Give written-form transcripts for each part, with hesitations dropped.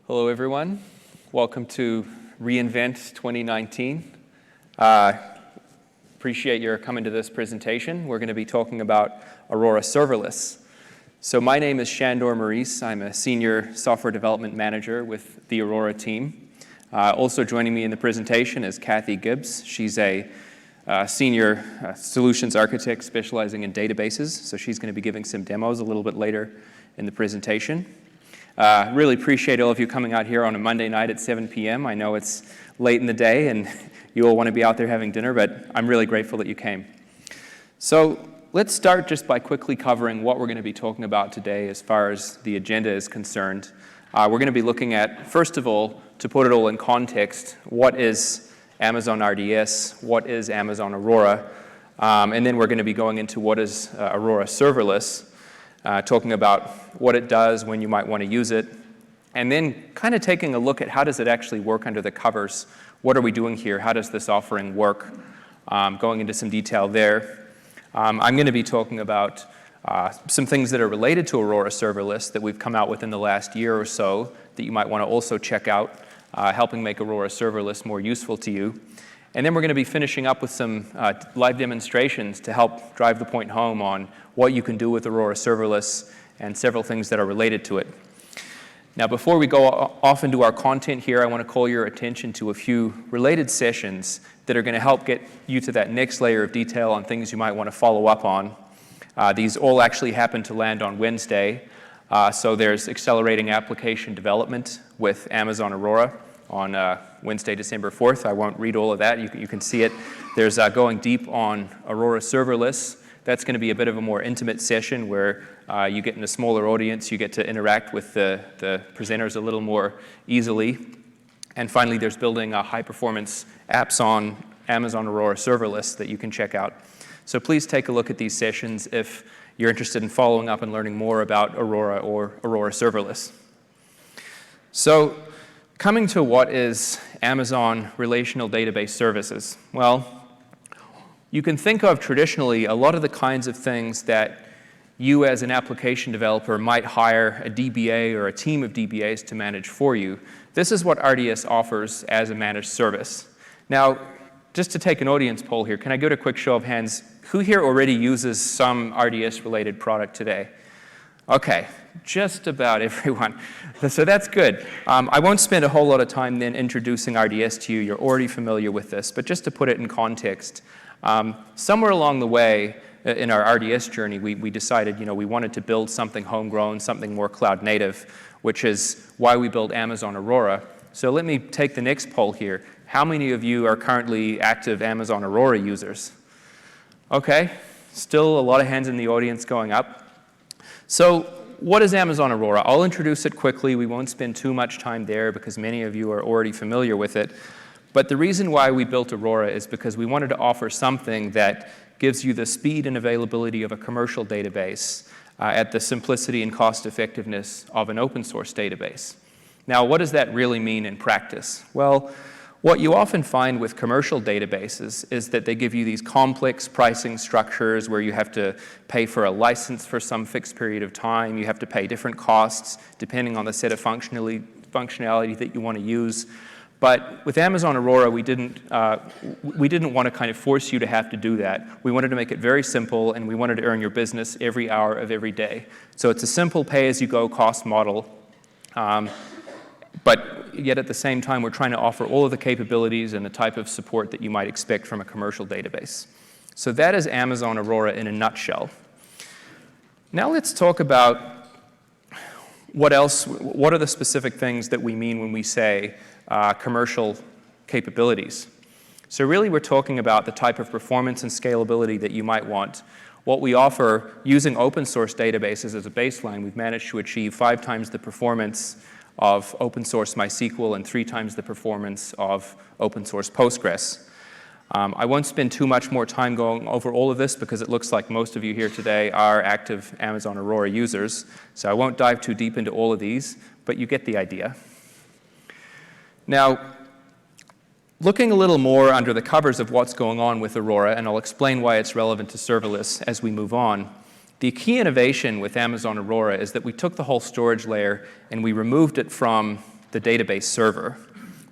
Hello, everyone. Welcome to reInvent 2019. Appreciate your coming to this presentation. We're going to be talking about Aurora Serverless. So my name is Shandor Maurice. I'm a senior software development manager with the Aurora team. Also joining me in the presentation is Kathy Gibbs. She's a senior solutions architect specializing in databases. So she's going to be giving some demos a little bit later in the presentation. Really appreciate all of you coming out here on a Monday night at 7 p.m. I know it's late in the day and you all want to be out there having dinner, but I'm really grateful that you came. So let's start just by quickly covering what we're going to be talking about today as far as the agenda is concerned. We're going to be looking at, first of all, to put it all in context, what is Amazon RDS, what is Amazon Aurora, and then we're going to be going into what is Aurora Serverless, talking about what it does, when you might want to use it, and then kind of taking a look at how does it actually work under the covers. What are we doing here? How does this offering work? Going into some detail there. I'm going to be talking about some things that are related to Aurora Serverless that we've come out with in the last year or so that you might want to also check out, helping make Aurora Serverless more useful to you. And then we're going to be finishing up with some live demonstrations to help drive the point home on what you can do with Aurora Serverless and several things that are related to it. Now, before we go off into our content here, I want to call your attention to a few related sessions that are going to help get you to that next layer of detail on things you might want to follow up on. These all actually happen to land on Wednesday. So there's accelerating application development with Amazon Aurora on Wednesday, December 4th. I won't read all of that. You can see it. There's going deep on Aurora Serverless. That's going to be a bit of a more intimate session where you get in a smaller audience. You get to interact with the presenters a little more easily. And finally, there's building high-performance apps on Amazon Aurora Serverless that you can check out. So please take a look at these sessions if you're interested in following up and learning more about Aurora or Aurora Serverless. So coming to what is Amazon Relational Database Services. Well, you can think of traditionally a lot of the kinds of things that you as an application developer might hire a DBA or a team of DBAs to manage for you. This is what RDS offers as a managed service. Now, just to take an audience poll here, can I get a quick show of hands? Who here already uses some RDS-related product today? Okay, just about everyone. So that's good. I won't spend a whole lot of time then introducing RDS to you. You're already familiar with this. But just to put it in context, somewhere along the way in our RDS journey, we decided we wanted to build something homegrown, something more cloud native, which is why we built Amazon Aurora. So let me take the next poll here. How many of you are currently active Amazon Aurora users? Okay, still a lot of hands in the audience going up. So what is Amazon Aurora? I'll introduce it quickly. We won't spend too much time there because many of you are already familiar with it. But the reason why we built Aurora is because we wanted to offer something that gives you the speed and availability of a commercial database at the simplicity and cost effectiveness of an open source database. Now, what does that really mean in practice? Well, what you often find with commercial databases is that they give you these complex pricing structures where you have to pay for a license for some fixed period of time. You have to pay different costs depending on the set of functionality that you want to use. But with Amazon Aurora, we didn't want to kind of force you to have to do that. We wanted to make it very simple, and we wanted to earn your business every hour of every day. So it's a simple pay-as-you-go cost model. But yet at the same time, we're trying to offer all of the capabilities and the type of support that you might expect from a commercial database. So that is Amazon Aurora in a nutshell. Now let's talk about what are the specific things that we mean when we say commercial capabilities. So really we're talking about the type of performance and scalability that you might want. What we offer using open source databases as a baseline, we've managed to achieve 5 times the performance of open source MySQL and 3 times the performance of open source Postgres. I won't spend too much more time going over all of this because it looks like most of you here today are active Amazon Aurora users. So I won't dive too deep into all of these, but you get the idea. Now, looking a little more under the covers of what's going on with Aurora, and I'll explain why it's relevant to serverless as we move on. The key innovation with Amazon Aurora is that we took the whole storage layer and we removed it from the database server.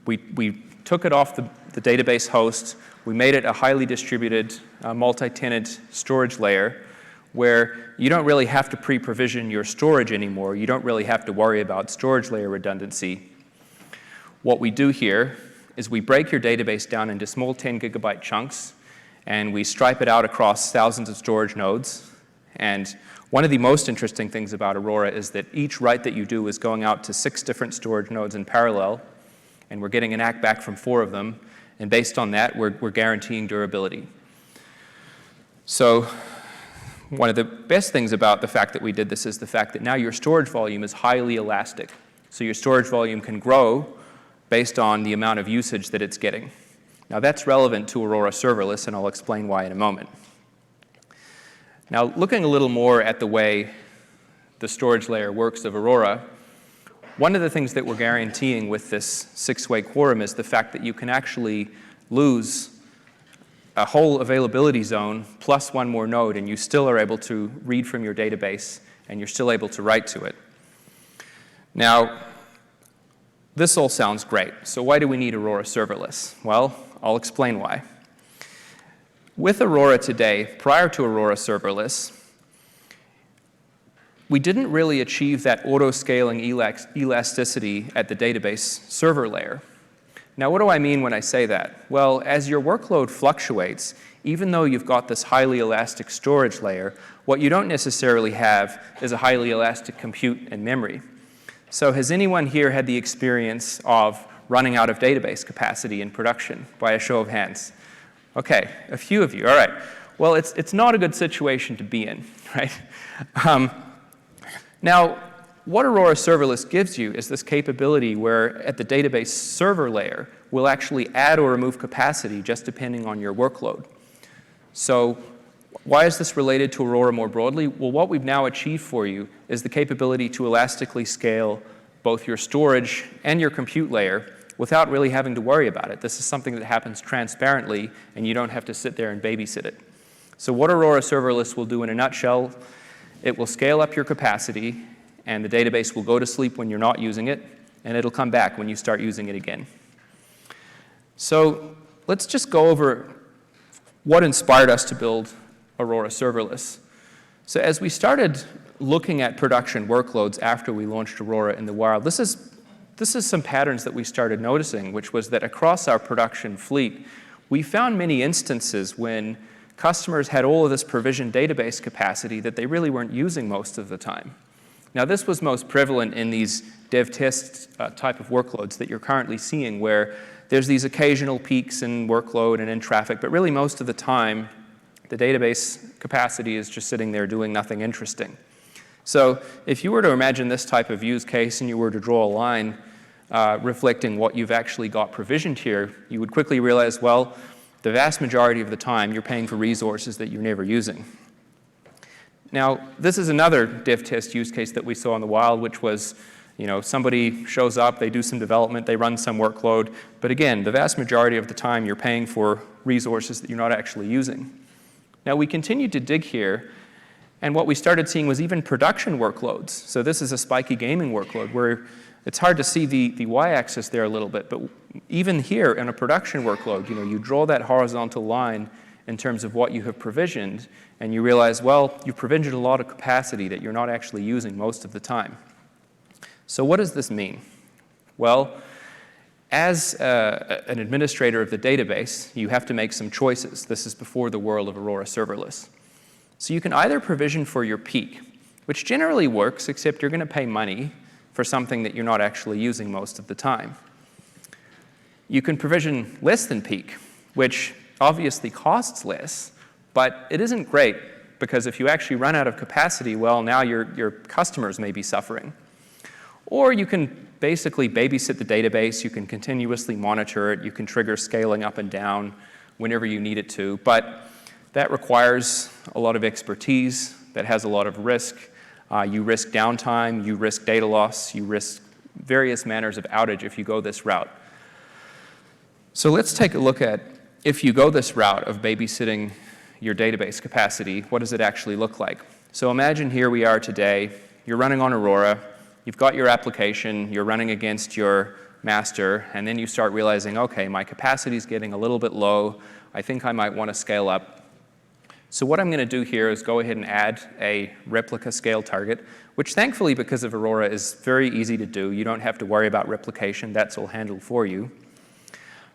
We took it off the database host. We made it a highly distributed, multi-tenant storage layer where you don't really have to pre-provision your storage anymore. You don't really have to worry about storage layer redundancy. What we do here is we break your database down into small 10 gigabyte chunks, and we stripe it out across thousands of storage nodes. And one of the most interesting things about Aurora is that each write that you do is going out to 6 different storage nodes in parallel, and we're getting an ACK back from 4 of them. And based on that, we're guaranteeing durability. So one of the best things about the fact that we did this is the fact that now your storage volume is highly elastic. So your storage volume can grow based on the amount of usage that it's getting. Now that's relevant to Aurora Serverless, and I'll explain why in a moment. Now looking a little more at the way the storage layer works of Aurora, one of the things that we're guaranteeing with this 6-way quorum is the fact that you can actually lose a whole availability zone plus 1 more node, and you still are able to read from your database, and you're still able to write to it. Now, this all sounds great. So why do we need Aurora Serverless? Well, I'll explain why. With Aurora today, prior to Aurora Serverless, we didn't really achieve that auto-scaling elasticity at the database server layer. Now, what do I mean when I say that? Well, as your workload fluctuates, even though you've got this highly elastic storage layer, what you don't necessarily have is a highly elastic compute and memory. So has anyone here had the experience of running out of database capacity in production, by a show of hands? Okay, a few of you, all right. Well, it's not a good situation to be in, right? Now, what Aurora Serverless gives you is this capability where at the database server layer, we'll actually add or remove capacity just depending on your workload. So why is this related to Aurora more broadly? Well, what we've now achieved for you is the capability to elastically scale both your storage and your compute layer without really having to worry about it. This is something that happens transparently, and you don't have to sit there and babysit it. So what Aurora Serverless will do in a nutshell, it will scale up your capacity, and the database will go to sleep when you're not using it, and it'll come back when you start using it again. So let's just go over what inspired us to build Aurora Serverless. So as we started looking at production workloads after we launched Aurora in the wild, this is some patterns that we started noticing, which was that across our production fleet, we found many instances when customers had all of this provisioned database capacity that they really weren't using most of the time. Now, this was most prevalent in these dev test type of workloads that you're currently seeing, where there's these occasional peaks in workload and in traffic, but really most of the time, the database capacity is just sitting there doing nothing interesting. So if you were to imagine this type of use case and you were to draw a line reflecting what you've actually got provisioned here, you would quickly realize, well, the vast majority of the time, you're paying for resources that you're never using. Now, this is another dev test use case that we saw in the wild, which was, somebody shows up, they do some development, they run some workload, but again, the vast majority of the time, you're paying for resources that you're not actually using. Now, we continued to dig here, and what we started seeing was even production workloads. So this is a spiky gaming workload where it's hard to see the y-axis there a little bit, but even here in a production workload, you draw that horizontal line in terms of what you have provisioned, and you realize, well, you've provisioned a lot of capacity that you're not actually using most of the time. So what does this mean? Well, as an administrator of the database, you have to make some choices. This is before the world of Aurora Serverless. So you can either provision for your peak, which generally works, except you're going to pay money for something that you're not actually using most of the time. You can provision less than peak, which obviously costs less, but it isn't great because if you actually run out of capacity, well, now your customers may be suffering. Or you can basically babysit the database, you can continuously monitor it, you can trigger scaling up and down whenever you need it to, but that requires a lot of expertise, that has a lot of risk. You risk downtime, you risk data loss, you risk various manners of outage if you go this route. So let's take a look at if you go this route of babysitting your database capacity, what does it actually look like? So imagine here we are today, you're running on Aurora, you've got your application, you're running against your master, and then you start realizing, okay, my capacity is getting a little bit low. I think I might want to scale up. So what I'm going to do here is go ahead and add a replica scale target, which thankfully, because of Aurora, is very easy to do. You don't have to worry about replication. That's all handled for you.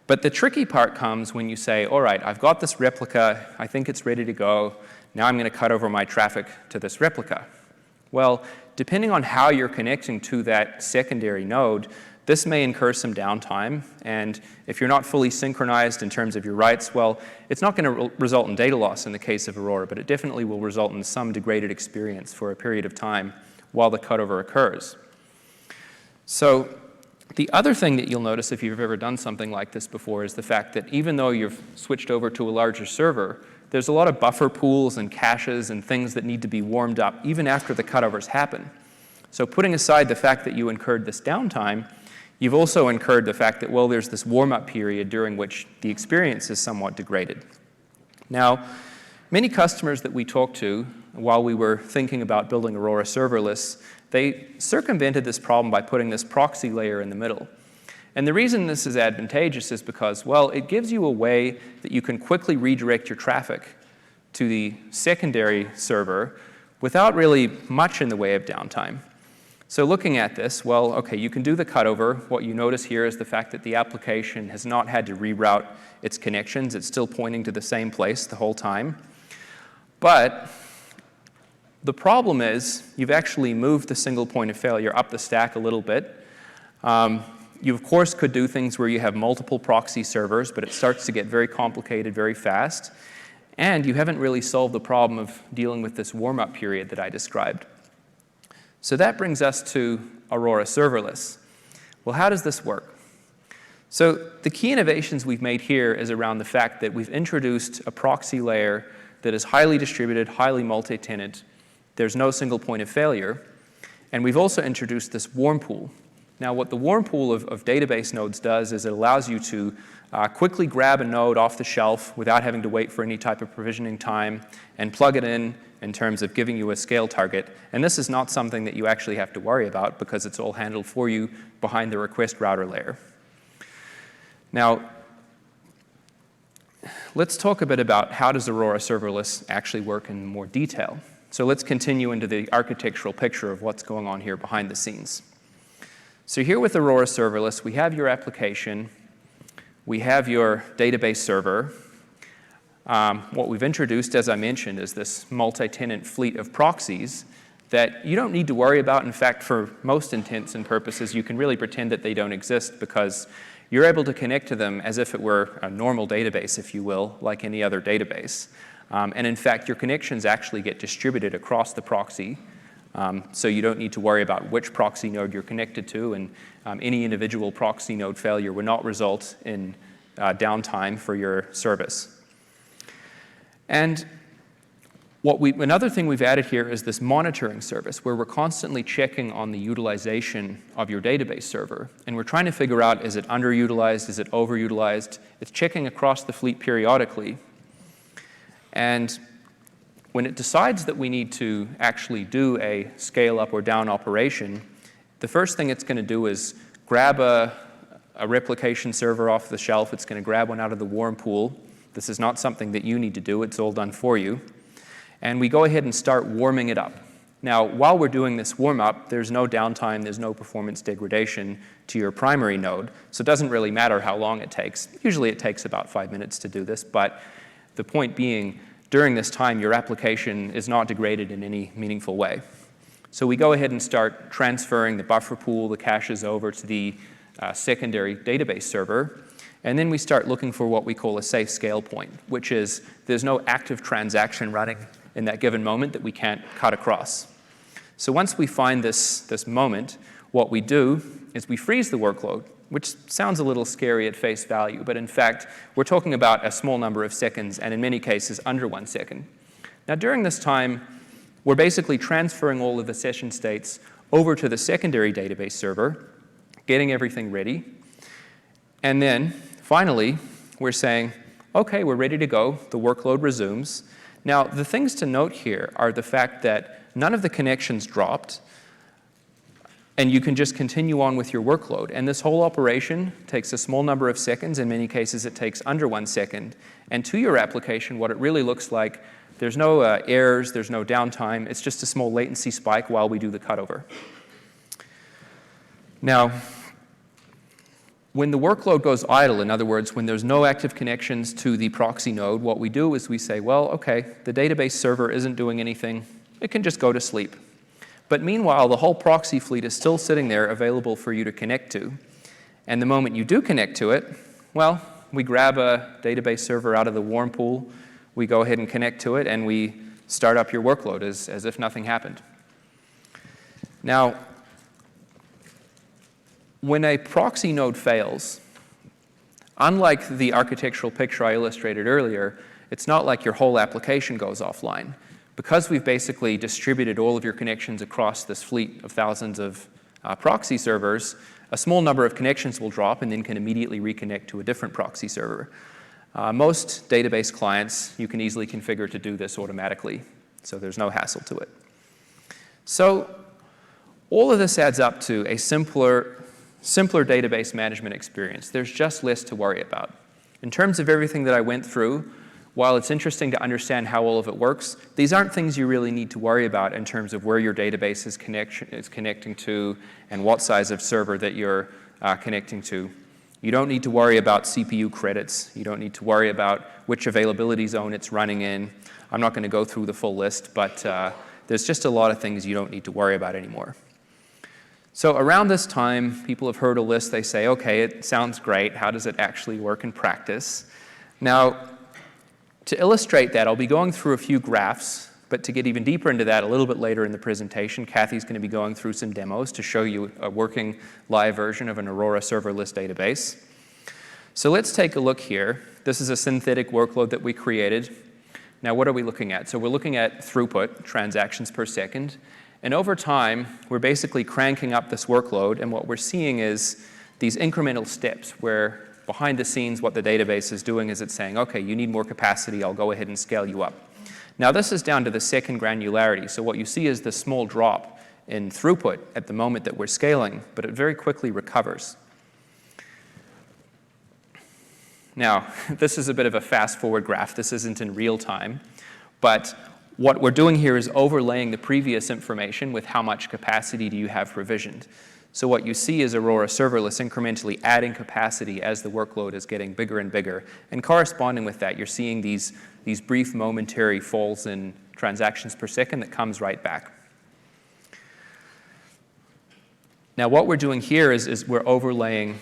But the tricky part comes when you say, all right, I've got this replica. I think it's ready to go. Now I'm going to cut over my traffic to this replica. Well, depending on how you're connecting to that secondary node, this may incur some downtime, and if you're not fully synchronized in terms of your writes, well, it's not going to result in data loss in the case of Aurora, but it definitely will result in some degraded experience for a period of time while the cutover occurs. So the other thing that you'll notice if you've ever done something like this before is the fact that even though you've switched over to a larger server, there's a lot of buffer pools and caches and things that need to be warmed up even after the cutovers happen. So putting aside the fact that you incurred this downtime, you've also incurred the fact that, well, there's this warm-up period during which the experience is somewhat degraded. Now, many customers that we talked to while we were thinking about building Aurora Serverless, they circumvented this problem by putting this proxy layer in the middle. And the reason this is advantageous is because, well, it gives you a way that you can quickly redirect your traffic to the secondary server without really much in the way of downtime. So looking at this, well, okay, you can do the cutover. What you notice here is the fact that the application has not had to reroute its connections. It's still pointing to the same place the whole time. But the problem is you've actually moved the single point of failure up the stack a little bit. You, of course, could do things where you have multiple proxy servers, but it starts to get very complicated very fast. And you haven't really solved the problem of dealing with this warm-up period that I described. So that brings us to Aurora Serverless. Well, how does this work? So the key innovations we've made here is around the fact that we've introduced a proxy layer that is highly distributed, highly multi-tenant. There's no single point of failure. And we've also introduced this warm pool. Now, what the warm pool of database nodes does is it allows you to quickly grab a node off the shelf without having to wait for any type of provisioning time and plug it in terms of giving you a scale target. And this is not something that you actually have to worry about because it's all handled for you behind the request router layer. Now, let's talk a bit about how does Aurora Serverless actually work in more detail. So let's continue into the architectural picture of what's going on here behind the scenes. So here with Aurora Serverless, we have your application, we have your database server. What we've introduced, as I mentioned, is this multi-tenant fleet of proxies that you don't need to worry about. In fact, for most intents and purposes, you can really pretend that they don't exist because you're able to connect to them as if it were a normal database, if you will, like any other database. And in fact, your connections actually get distributed across the proxy. So you don't need to worry about which proxy node you're connected to, and any individual proxy node failure would not result in downtime for your service. And another thing we've added here is this monitoring service where we're constantly checking on the utilization of your database server. And we're trying to figure out, is it underutilized, is it overutilized? It's checking across the fleet periodically. And when it decides that we need to actually do a scale up or down operation, the first thing it's going to do is grab a replication server off the shelf. It's going to grab one out of the warm pool. This is not something that you need to do. It's all done for you. And we go ahead and start warming it up. Now, while we're doing this warm-up, there's no downtime, there's no performance degradation to your primary node, so it doesn't really matter how long it takes. Usually it takes about 5 minutes to do this, but the point being, during this time, your application is not degraded in any meaningful way. So we go ahead and start transferring the buffer pool, the caches over to the secondary database server. And then we start looking for what we call a safe scale point, which is there's no active transaction running in that given moment that we can't cut across. So once we find this moment, what we do is we freeze the workload, which sounds a little scary at face value, but in fact, we're talking about a small number of seconds, and in many cases, under 1 second. Now, during this time, we're basically transferring all of the session states over to the secondary database server, getting everything ready, and then, finally, we're saying, okay, we're ready to go. The workload resumes. Now, the things to note here are the fact that none of the connections dropped. And you can just continue on with your workload. And this whole operation takes a small number of seconds. In many cases, it takes under 1 second. And to your application, what it really looks like, there's no errors, there's no downtime. It's just a small latency spike while we do the cutover. Now, when the workload goes idle, in other words, when there's no active connections to the proxy node, what we do is we say, well, okay, the database server isn't doing anything. It can just go to sleep. But meanwhile, the whole proxy fleet is still sitting there available for you to connect to. And the moment you do connect to it, well, we grab a database server out of the warm pool, we go ahead and connect to it, and we start up your workload as if nothing happened. Now, when a proxy node fails, unlike the architectural picture I illustrated earlier, it's not like your whole application goes offline. Because we've basically distributed all of your connections across this fleet of thousands of proxy servers, a small number of connections will drop and then can immediately reconnect to a different proxy server. Most database clients, you can easily configure to do this automatically, so there's no hassle to it. So all of this adds up to a simpler database management experience. There's just less to worry about. In terms of everything that I went through, while it's interesting to understand how all of it works, these aren't things you really need to worry about in terms of where your database is connecting to and what size of server that you're connecting to. You don't need to worry about CPU credits. You don't need to worry about which availability zone it's running in. I'm not going to go through the full list, but there's just a lot of things you don't need to worry about anymore. So around this time, people have heard a list. They say, OK, it sounds great. How does it actually work in practice? Now, to illustrate that, I'll be going through a few graphs, but to get even deeper into that a little bit later in the presentation, Kathy's going to be going through some demos to show you a working live version of an Aurora Serverless database. So let's take a look here. This is a synthetic workload that we created. Now, what are we looking at? So we're looking at throughput, transactions per second. And over time, we're basically cranking up this workload, and what we're seeing is these incremental steps where behind the scenes, what the database is doing is it's saying, OK, you need more capacity. I'll go ahead and scale you up. Now, this is down to the second granularity. So what you see is the small drop in throughput at the moment that we're scaling, but it very quickly recovers. Now, this is a bit of a fast-forward graph. This isn't in real time. But what we're doing here is overlaying the previous information with how much capacity do you have provisioned. So what you see is Aurora Serverless incrementally adding capacity as the workload is getting bigger and bigger. And corresponding with that, you're seeing these brief momentary falls in transactions per second that comes right back. Now, what we're doing here is we're overlaying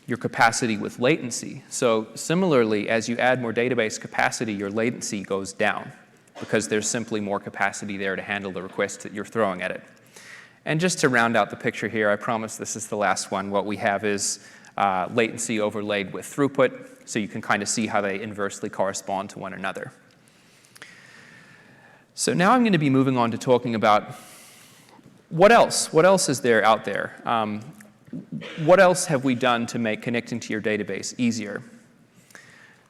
your capacity with latency. So similarly, as you add more database capacity, your latency goes down because there's simply more capacity there to handle the requests that you're throwing at it. And just to round out the picture here, I promise this is the last one. What we have is latency overlaid with throughput, so you can kind of see how they inversely correspond to one another. So now I'm going to be moving on to talking about what else? What else is there out there? What else have we done to make connecting to your database easier?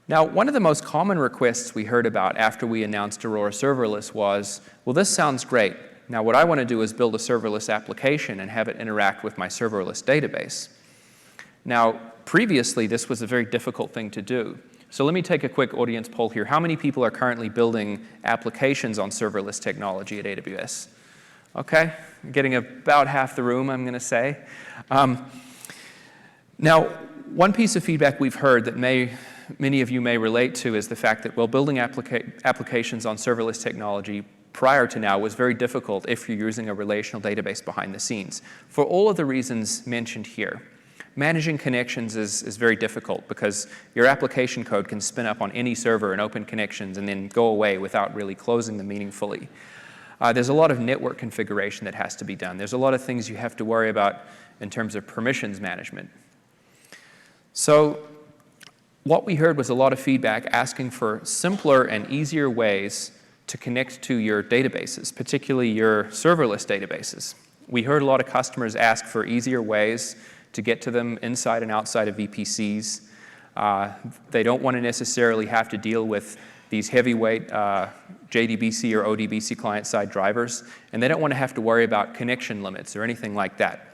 Now, one of the most common requests we heard about after we announced Aurora Serverless was, well, this sounds great. Now, what I want to do is build a serverless application and have it interact with my serverless database. Now, previously, this was a very difficult thing to do. So let me take a quick audience poll here. How many people are currently building applications on serverless technology at AWS? OK, getting about half the room, I'm going to say. Now, one piece of feedback we've heard that many of you may relate to is the fact that, well, building applications on serverless technology prior to now was very difficult if you're using a relational database behind the scenes. For all of the reasons mentioned here, managing connections is very difficult because your application code can spin up on any server and open connections and then go away without really closing them meaningfully. There's a lot of network configuration that has to be done. There's a lot of things you have to worry about in terms of permissions management. So what we heard was a lot of feedback asking for simpler and easier ways to connect to your databases, particularly your serverless databases. We heard a lot of customers ask for easier ways to get to them inside and outside of VPCs. They don't want to necessarily have to deal with these heavyweight JDBC or ODBC client-side drivers, and they don't want to have to worry about connection limits or anything like that.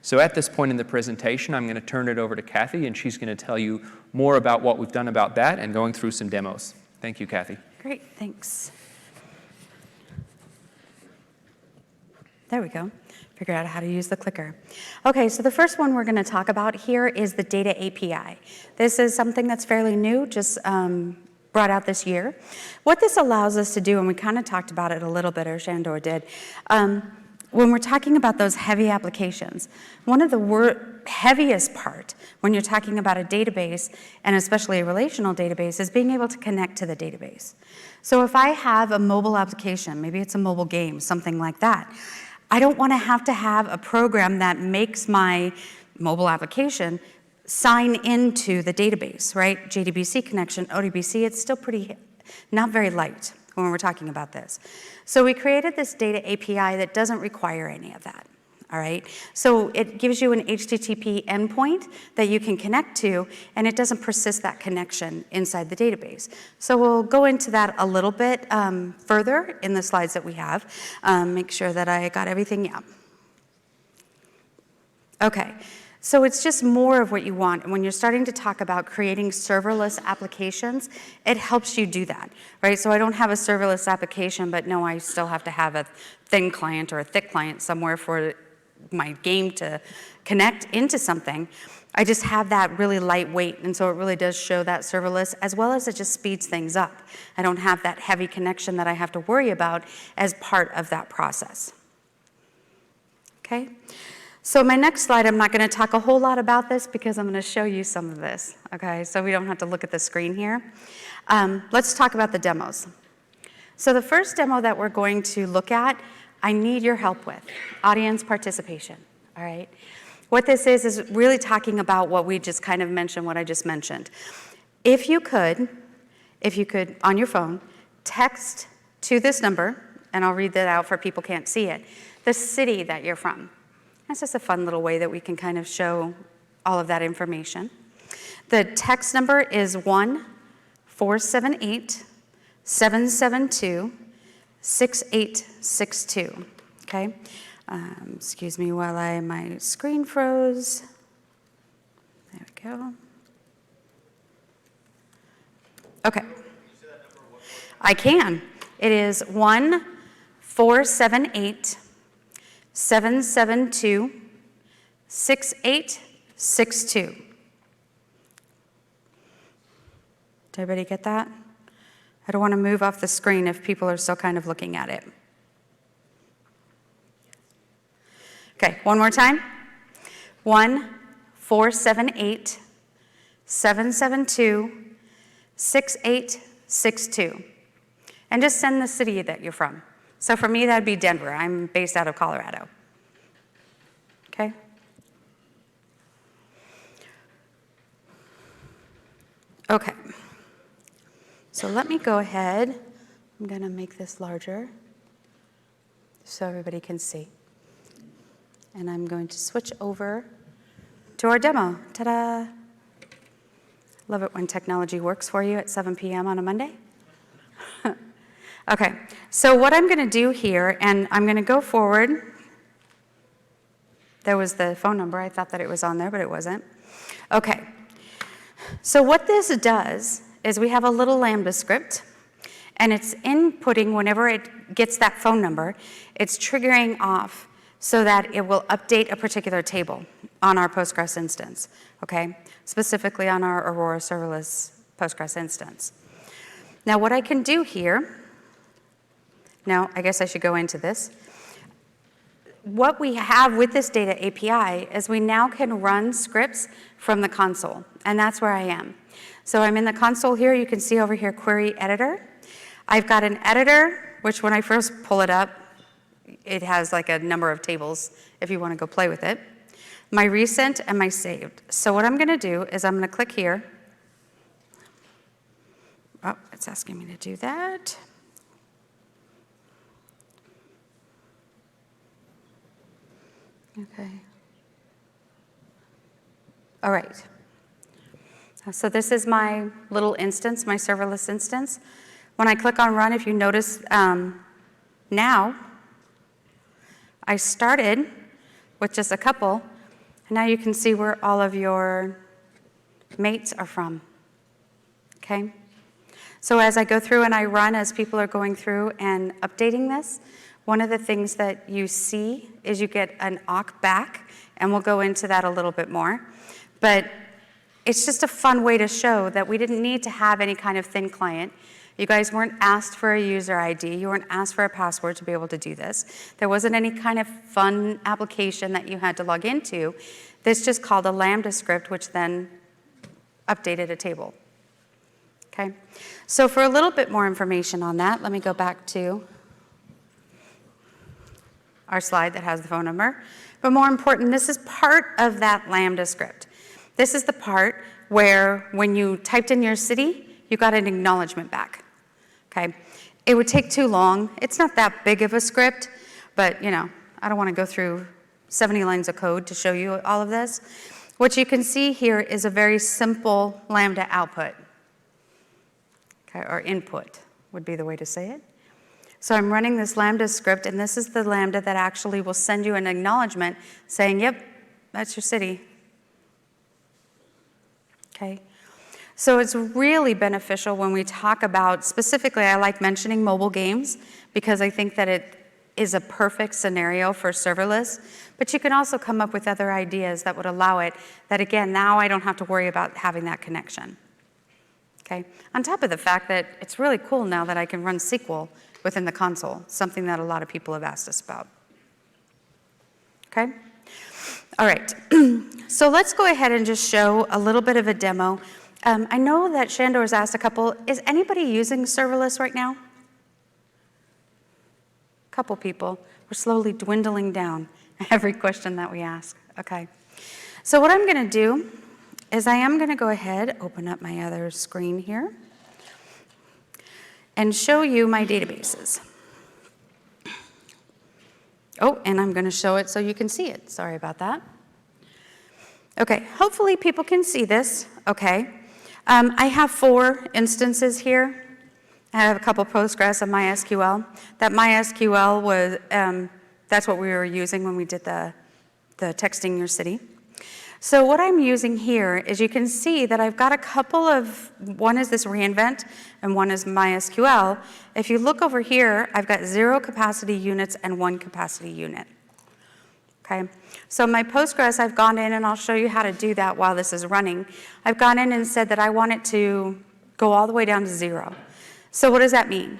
So at this point in the presentation, I'm going to turn it over to Kathy, and she's going to tell you more about what we've done about that and going through some demos. Thank you, Kathy. Great, thanks. There we go. Figured out how to use the clicker. Okay, so the first one we're going to talk about here is the Data API. This is something that's fairly new, just brought out this year. What this allows us to do, and we kind of talked about it a little bit, or Shandor did, when we're talking about those heavy applications, one of the heaviest part when you're talking about a database, and especially a relational database, is being able to connect to the database. So if I have a mobile application, maybe it's a mobile game, something like that, I don't want to have a program that makes my mobile application sign into the database, right? JDBC connection, ODBC, it's still not very light when we're talking about this. So we created this data API that doesn't require any of that, all right? So it gives you an HTTP endpoint that you can connect to, and it doesn't persist that connection inside the database. So we'll go into that a little bit further in the slides that we have. Make sure that I got everything, yeah. Okay. So it's just more of what you want. And when you're starting to talk about creating serverless applications, it helps you do that, right? So I don't have a serverless application, but no, I still have to have a thin client or a thick client somewhere for my game to connect into something. I just have that really lightweight, and so it really does show that serverless, as well as it just speeds things up. I don't have that heavy connection that I have to worry about as part of that process. Okay? So my next slide, I'm not going to talk a whole lot about this because I'm going to show you some of this, okay? So we don't have to look at the screen here. Let's talk about the demos. So the first demo that we're going to look at, I need your help with, audience participation, all right? What this is really talking about what we just kind of mentioned, what I just mentioned. If you could, on your phone, text to this number, and I'll read that out for people who can't see it, the city that you're from. That's just a fun little way that we can kind of show all of that information. The text number is 1-478-772-6862, okay? Excuse me while my screen froze. There we go. Okay. I can. It is 1-478-772-6862. Did everybody get that? I don't want to move off the screen if people are still kind of looking at it. Okay, one more time. 1-478-772-6862. And just send the city that you're from. So for me, that'd be Denver. I'm based out of Colorado. Okay? Okay. So let me go ahead. I'm going to make this larger so everybody can see. And I'm going to switch over to our demo. Ta-da! Love it when technology works for you at 7 p.m. on a Monday. Okay, so what I'm going to do here, and I'm going to go forward. There was the phone number. I thought that it was on there, but it wasn't. Okay, so what this does is we have a little Lambda script, and it's inputting whenever it gets that phone number, it's triggering off so that it will update a particular table on our Postgres instance, okay? Specifically on our Aurora Serverless Postgres instance. Now what I can do here, now I guess I should go into this. What we have with this data API is we now can run scripts from the console, and that's where I am. So I'm in the console here. You can see over here, query editor. I've got an editor, which when I first pull it up, it has like a number of tables if you want to go play with it. My recent and my saved. So what I'm going to do is I'm going to click here. Oh, it's asking me to do that. Okay. All right. So this is my little instance, my serverless instance. When I click on run, if you notice now, I started with just a couple, And now you can see where all of your mates are from, okay? So as I go through and I run, as people are going through and updating this, one of the things that you see is you get an awk back, and we'll go into that a little bit more. But it's just a fun way to show that we didn't need to have any kind of thin client. You guys weren't asked for a user ID. You weren't asked for a password to be able to do this. There wasn't any kind of fun application that you had to log into. This just called a Lambda script, which then updated a table. Okay? So for a little bit more information on that, let me go back to our slide that has the phone number. But more important, this is part of that Lambda script. This is the part where when you typed in your city, you got an acknowledgement back. Okay? It would take too long. It's not that big of a script, but I don't want to go through 70 lines of code to show you all of this. What you can see here is a very simple Lambda output, okay, or input would be the way to say it. So I'm running this Lambda script, and this is the Lambda that actually will send you an acknowledgement saying, yep, that's your city. Okay? So it's really beneficial when we talk about, specifically, I like mentioning mobile games because I think that it is a perfect scenario for serverless, but you can also come up with other ideas that would allow it, that again, now I don't have to worry about having that connection. Okay? On top of the fact that it's really cool now that I can run SQL within the console, something that a lot of people have asked us about. Okay? All right, so let's go ahead and just show a little bit of a demo. I know that Shandor's asked a couple, is anybody using serverless right now? A couple people. We're slowly dwindling down every question that we ask. Okay. So what I'm going to do is I am going to go ahead, open up my other screen here, and show you my databases. Oh, and I'm going to show it so you can see it. Sorry about that. Okay, hopefully people can see this. Okay. I have 4 instances here. I have a couple Postgres and MySQL. That MySQL was, that's what we were using when we did the texting your city. So what I'm using here is you can see that I've got a couple of, one is this reInvent and one is MySQL. If you look over here, I've got 0 capacity units and 1 capacity unit. Okay, so my Postgres, I've gone in and I'll show you how to do that while this is running. I've gone in and said that I want it to go all the way down to 0. So what does that mean?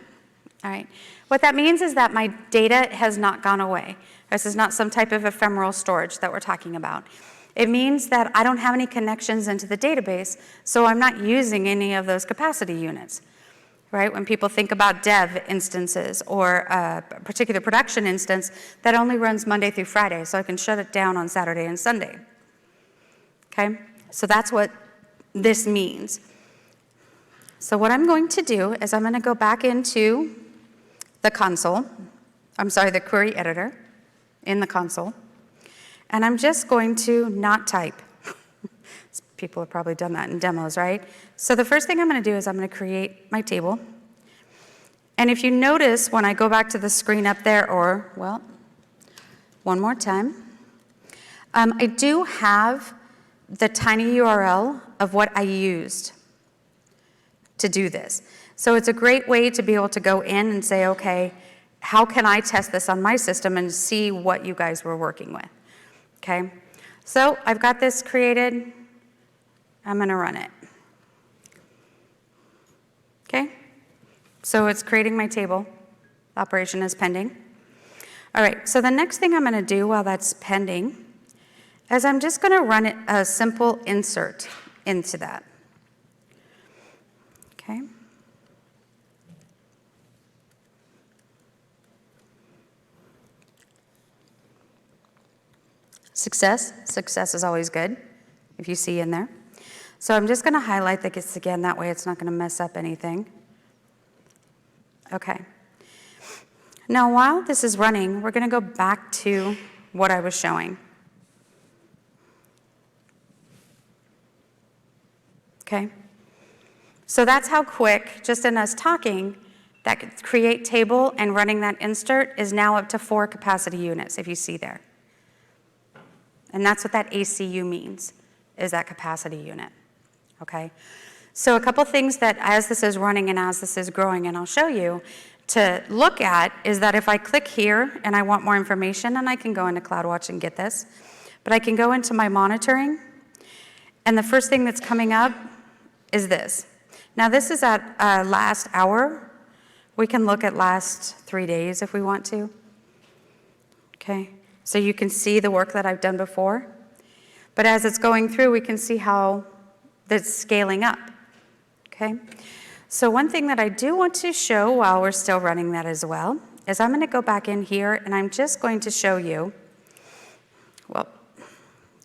All right, what that means is that my data has not gone away. This is not some type of ephemeral storage that we're talking about. It means that I don't have any connections into the database, so I'm not using any of those capacity units. Right? When people think about dev instances or a particular production instance, that only runs Monday through Friday, so I can shut it down on Saturday and Sunday. Okay? So that's what this means. So what I'm going to do is I'm going to go back into the console, the query editor in the console, and I'm just going to not type. People have probably done that in demos, right? So the first thing I'm going to do is I'm going to create my table. And if you notice when I go back to the screen up there, or, well, one more time, I do have the tiny URL of what I used to do this. So it's a great way to be able to go in and say, okay, how can I test this on my system and see what you guys were working with? Okay? So I've got this created. I'm going to run it. Okay? So it's creating my table. The operation is pending. All right, so the next thing I'm going to do while that's pending is I'm just going to run a simple insert into that. Okay? Success is always good, if you see in there. So I'm just going to highlight this again, that way it's not going to mess up anything. Okay. Now while this is running, we're going to go back to what I was showing. Okay? So that's how quick, just in us talking, that create table and running that insert is now up to 4 capacity units, if you see there. And that's what that ACU means, is that capacity unit, okay? So a couple things that as this is running and as this is growing, and I'll show you, to look at is that if I click here and I want more information, and I can go into CloudWatch and get this, but I can go into my monitoring, and the first thing that's coming up is this. Now this is at last hour. We can look at last 3 days if we want to. Okay, so you can see the work that I've done before. But as it's going through, we can see how that's scaling up. Okay, so one thing that I do want to show while we're still running that as well is I'm going to go back in here and I'm just going to show you, well,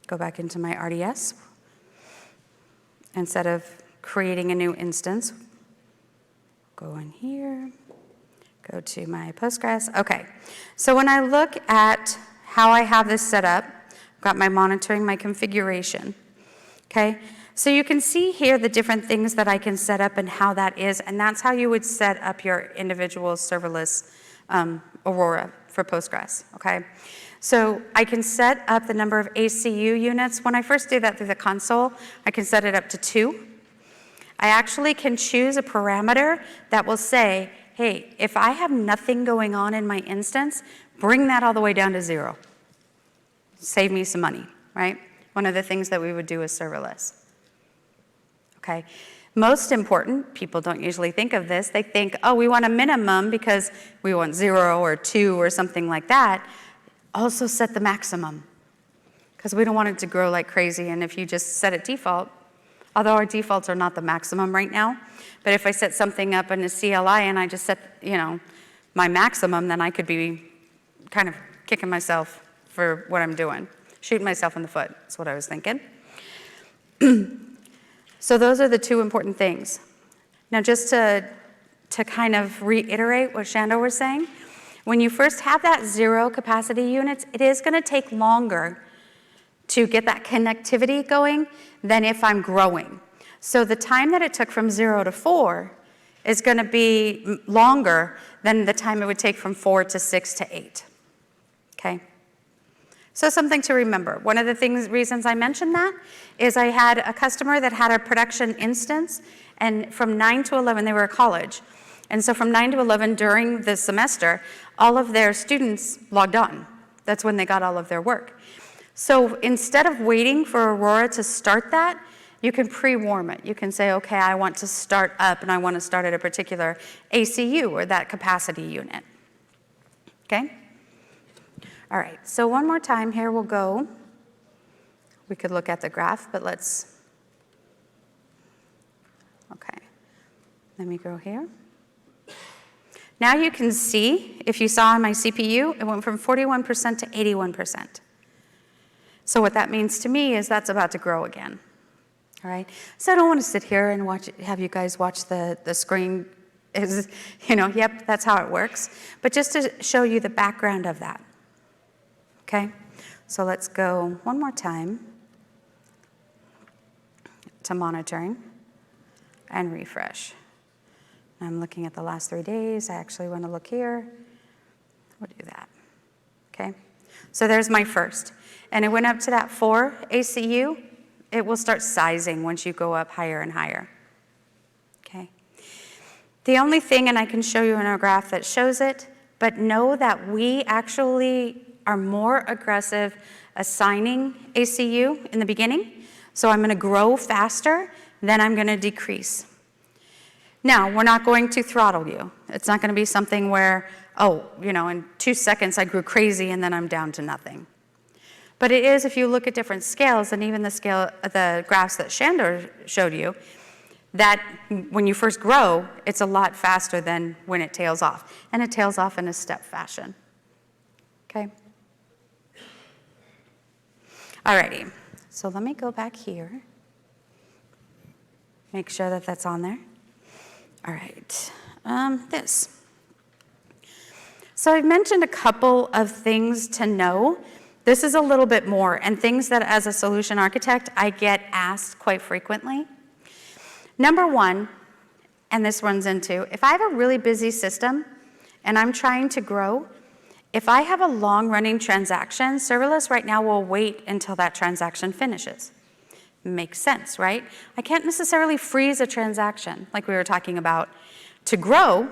go back into my RDS. Instead of creating a new instance, go in here, go to my Postgres. Okay, so when I look at how I have this set up, I've got my monitoring, my configuration, okay? So you can see here the different things that I can set up and how that is, and that's how you would set up your individual serverless Aurora for Postgres, okay? So I can set up the number of ACU units. When I first do that through the console, I can set it up to 2. I actually can choose a parameter that will say, hey, if I have nothing going on in my instance, bring that all the way down to 0. Save me some money, right? One of the things that we would do is serverless. Okay. Most important, people don't usually think of this. They think, oh, we want a minimum because we want 0 or 2 or something like that. Also set the maximum, because we don't want it to grow like crazy. And if you just set it default, although our defaults are not the maximum right now, but if I set something up in a CLI and I just set, my maximum, then I could be kind of kicking myself for what I'm doing, shooting myself in the foot. That's what I was thinking. So those are the 2 important things. Now, just to kind of reiterate what Shandor was saying, when you first have that 0 capacity units, it is going to take longer to get that connectivity going than if I'm growing. So the time that it took from 0 to 4 is going to be longer than the time it would take from 4 to 6 to 8. Okay? So something to remember. One of the reasons I mentioned that is I had a customer that had a production instance, and from 9 to 11, they were at college. And so from 9 to 11 during the semester, all of their students logged on. That's when they got all of their work. So instead of waiting for Aurora to start that, you can pre-warm it. You can say, okay, I want to start up, and I want to start at a particular ACU or that capacity unit. Okay? All right, so one more time here we'll go. We could look at the graph, but let's, okay. Let me go here. Now you can see, if you saw on my CPU, it went from 41% to 81%. So what that means to me is that's about to grow again. All right, so I don't want to sit here and have you guys watch the screen. Yep, that's how it works. But just to show you the background of that. Okay, so let's go one more time to monitoring and refresh. I'm looking at the last 3 days. I actually want to look here. We'll do that. Okay, so there's my first. And it went up to that 4 ACU. It will start sizing once you go up higher and higher. Okay. The only thing, and I can show you in a graph that shows it, but know that we actually are more aggressive assigning ACU in the beginning. So I'm going to grow faster, then I'm going to decrease. Now, we're not going to throttle you. It's not going to be something where, in 2 seconds I grew crazy and then I'm down to nothing. But it is, if you look at different scales, and even the graphs that Shandor showed you, that when you first grow, it's a lot faster than when it tails off. And it tails off in a step fashion. Okay? Alrighty, so let me go back here. Make sure that that's on there. All right, this. So I've mentioned a couple of things to know. This is a little bit more, and things that as a solution architect, I get asked quite frequently. Number one, and this runs into, if I have a really busy system and I'm trying to grow, If I have a long-running transaction, serverless right now will wait until that transaction finishes. Makes sense, right? I can't necessarily freeze a transaction, like we were talking about, to grow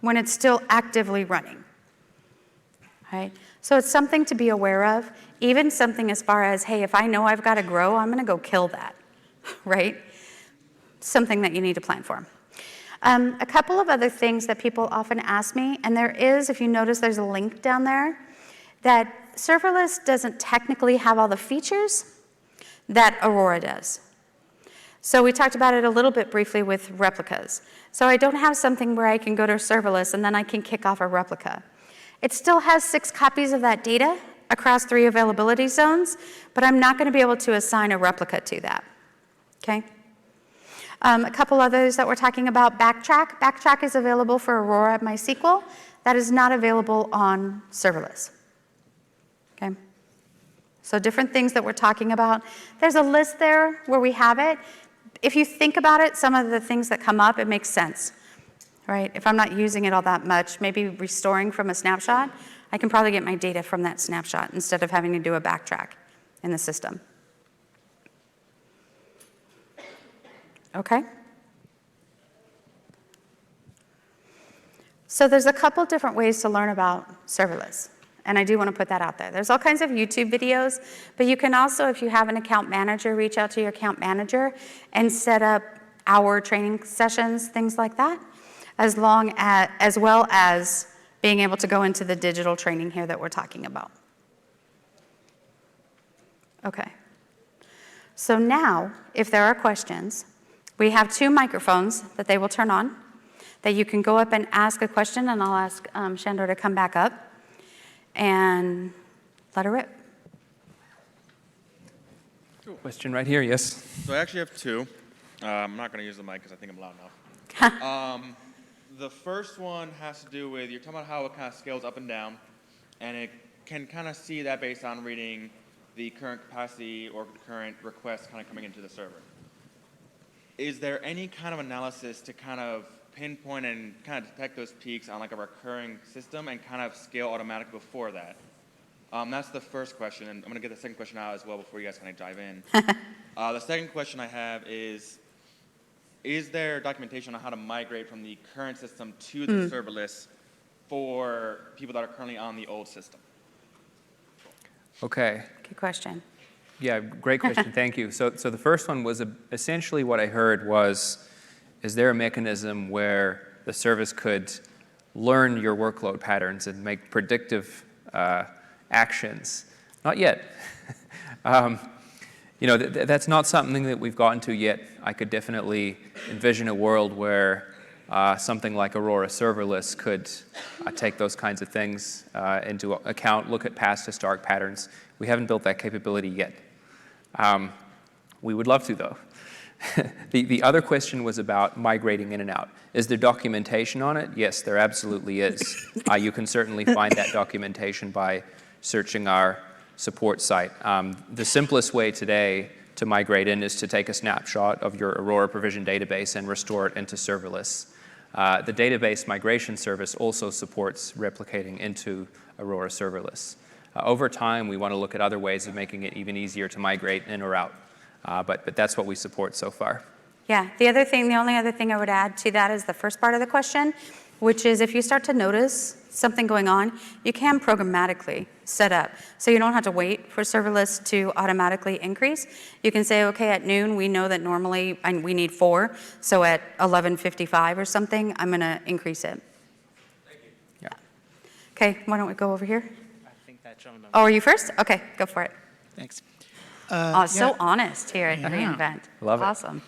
when it's still actively running, right? So it's something to be aware of, even something as far as, hey, if I know I've got to grow, I'm going to go kill that, right? Something that you need to plan for. A couple of other things that people often ask me, and there is, if you notice, there's a link down there, that serverless doesn't technically have all the features that Aurora does. So we talked about it a little bit briefly with replicas. So I don't have something where I can go to serverless and then I can kick off a replica. It still has 6 copies of that data across 3 availability zones, but I'm not going to be able to assign a replica to that, okay? A couple others that we're talking about, Backtrack. Backtrack is available for Aurora MySQL. That is not available on serverless, okay? So different things that we're talking about. There's a list there where we have it. If you think about it, some of the things that come up, it makes sense, right? If I'm not using it all that much, maybe restoring from a snapshot, I can probably get my data from that snapshot instead of having to do a backtrack in the system. Okay? So there's a couple different ways to learn about serverless, and I do want to put that out there. There's all kinds of YouTube videos, but you can also, if you have an account manager, reach out to your account manager and set up hour training sessions, things like that, as well as being able to go into the digital training here that we're talking about. Okay. So now, if there are questions, we have 2 microphones that they will turn on, that you can go up and ask a question, and I'll ask Shandor to come back up and let her rip. Question right here, yes. So I actually have 2. I'm not going to use the mic because I think I'm loud enough. The first one has to do with, you're talking about how it kind of scales up and down, and it can kind of see that based on reading the current capacity or the current requests kind of coming into the server. Is there any kind of analysis to kind of pinpoint and kind of detect those peaks on like a recurring system and kind of scale automatically before that? That's the first question, and I'm going to get the second question out as well before you guys kind of dive in. The second question I have is there documentation on how to migrate from the current system to the serverless for people that are currently on the old system? Okay. Good question. Yeah, great question. Thank you. So the first one was essentially what I heard was, is there a mechanism where the service could learn your workload patterns and make predictive actions? Not yet. That's not something that we've gotten to yet. I could definitely envision a world where something like Aurora Serverless could take those kinds of things into account, look at past historic patterns. We haven't built that capability yet. We would love to, though. The other question was about migrating in and out. Is there documentation on it? Yes, there absolutely is. You can certainly find that documentation by searching our support site. The simplest way today to migrate in is to take a snapshot of your Aurora provision database and restore it into serverless. The database migration service also supports replicating into Aurora Serverless. Over time, we want to look at other ways of making it even easier to migrate in or out. But that's what we support so far. Yeah, the only other thing I would add to that is the first part of the question, which is if you start to notice something going on, you can programmatically set up. So you don't have to wait for serverless to automatically increase. You can say, okay, at noon, we know that normally we need 4, so at 11:55 or something, I'm going to increase it. Thank you. Yeah. Okay, why don't we go over here? I think that gentleman. Oh, are you first? Okay, go for it. Thanks. So honest here at reInvent. Love it. Awesome.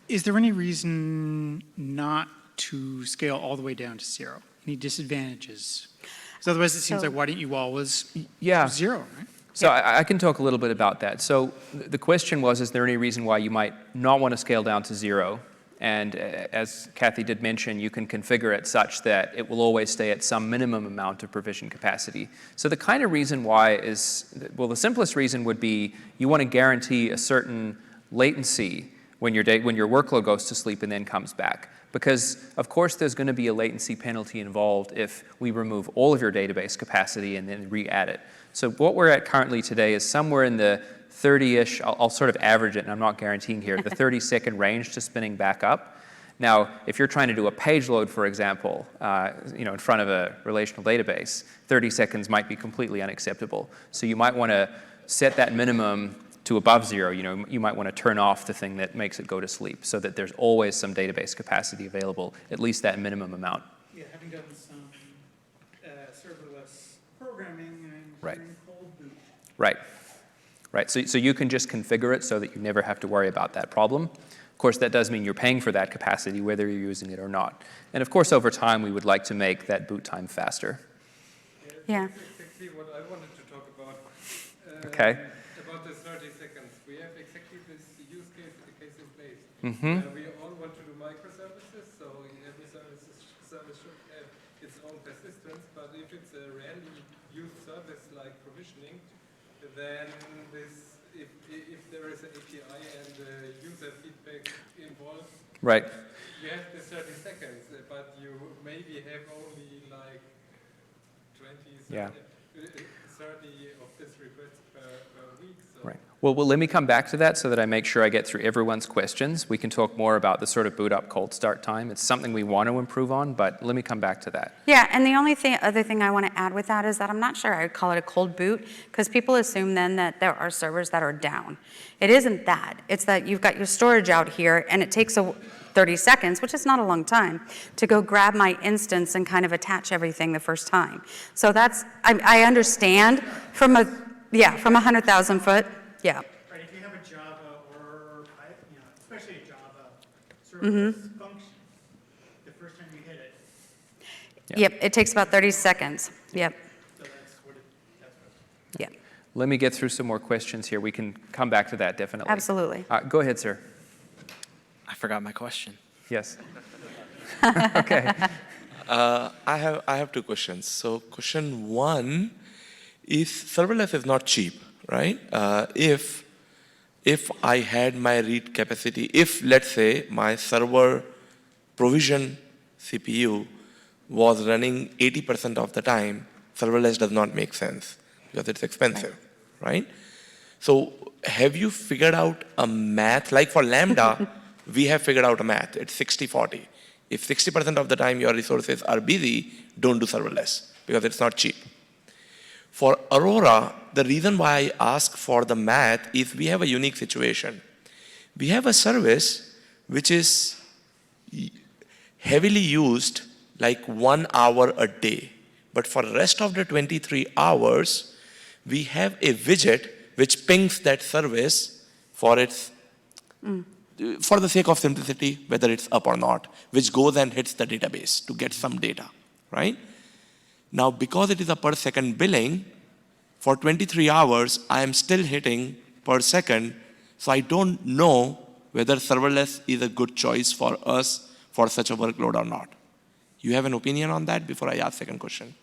Is there any reason not to scale all the way down to 0? Any disadvantages? Because otherwise it seems So- like, why didn't you always 0, right? So I can talk a little bit about that. So the question was, is there any reason why you might not want to scale down to 0? And as Kathy did mention, you can configure it such that it will always stay at some minimum amount of provision capacity. So the kind of reason why is, well, the simplest reason would be you want to guarantee a certain latency when your workload goes to sleep and then comes back. Because, of course, there's going to be a latency penalty involved if we remove all of your database capacity and then re-add it. So what we're at currently today is somewhere in the 30-ish, I'll sort of average it, and I'm not guaranteeing here, the 30-second range to spinning back up. Now, if you're trying to do a page load, for example, in front of a relational database, 30 seconds might be completely unacceptable. So you might want to set that minimum to above 0. You might want to turn off the thing that makes it go to sleep so that there's always some database capacity available, at least that minimum amount. Yeah, having done some serverless programming and Right. cold boot. Right. Right. So you can just configure it so that you never have to worry about that problem. Of course, that does mean you're paying for that capacity whether you're using it or not. And of course, over time, we would like to make that boot time faster. Yeah. That's exactly what I wanted to talk about. Okay. About the 30 seconds. We have exactly this use case in place. Mm-hmm. We all want to do microservices, so every service should have its own persistence, but if it's a rarely used service like provisioning, then if there is an API and user feedback involved, Right. you have the 30 seconds, but you maybe have only like 20, 30, Yeah. 30 of this requests per week. So Right. Well, let me come back to that so that I make sure I get through everyone's questions. We can talk more about the sort of boot up cold start time. It's something we want to improve on, but let me come back to that. Yeah, and the only other thing I want to add with that is that I'm not sure I would call it a cold boot, because people assume then that there are servers that are down. It isn't that. It's that you've got your storage out here, and it takes 30 seconds, which is not a long time, to go grab my instance and kind of attach everything the first time. So I understand from a 100,000 foot, yeah. Right, if you have a Java or, especially a Java serverless function, the first time you hit it, Yep, it takes about 30 seconds. Yep, so that's what yep, Let me get through some more questions here. We can come back to that definitely. absolutely. Go ahead, sir. I forgot my question. Yes. Okay. I have two questions. So question one is serverless is not cheap, right? If I had my read capacity, if let's say my server provision CPU was running 80% of the time, serverless does not make sense because it's expensive, right? So have you figured out a math? Like for Lambda, we have figured out a math. It's 60-40. If 60% of the time your resources are busy, don't do serverless because it's not cheap. For Aurora, the reason why I ask for the math is we have a unique situation. We have a service which is heavily used like 1 hour a day. But for the rest of the 23 hours, we have a widget which pings that service for its, for the sake of simplicity, whether it's up or not, which goes and hits the database to get some data, right? Now, because it is a per second billing, for 23 hours, I am still hitting per second, so I don't know whether serverless is a good choice for us for such a workload or not. You have an opinion on that before I ask second question?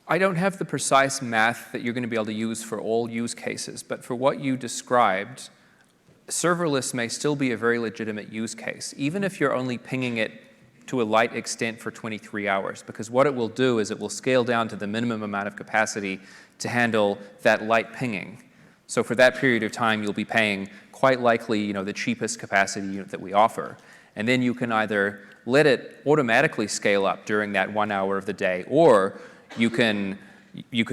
I don't have the precise math that you're going to be able to use for all use cases, but for what you described, serverless may still be a very legitimate use case, even if you're only pinging it to a light extent for 23 hours, because what it will do is it will scale down to the minimum amount of capacity to handle that light pinging. So for that period of time, you'll be paying quite likely, the cheapest capacity unit that we offer. And then you can either let it automatically scale up during that 1 hour of the day, or you can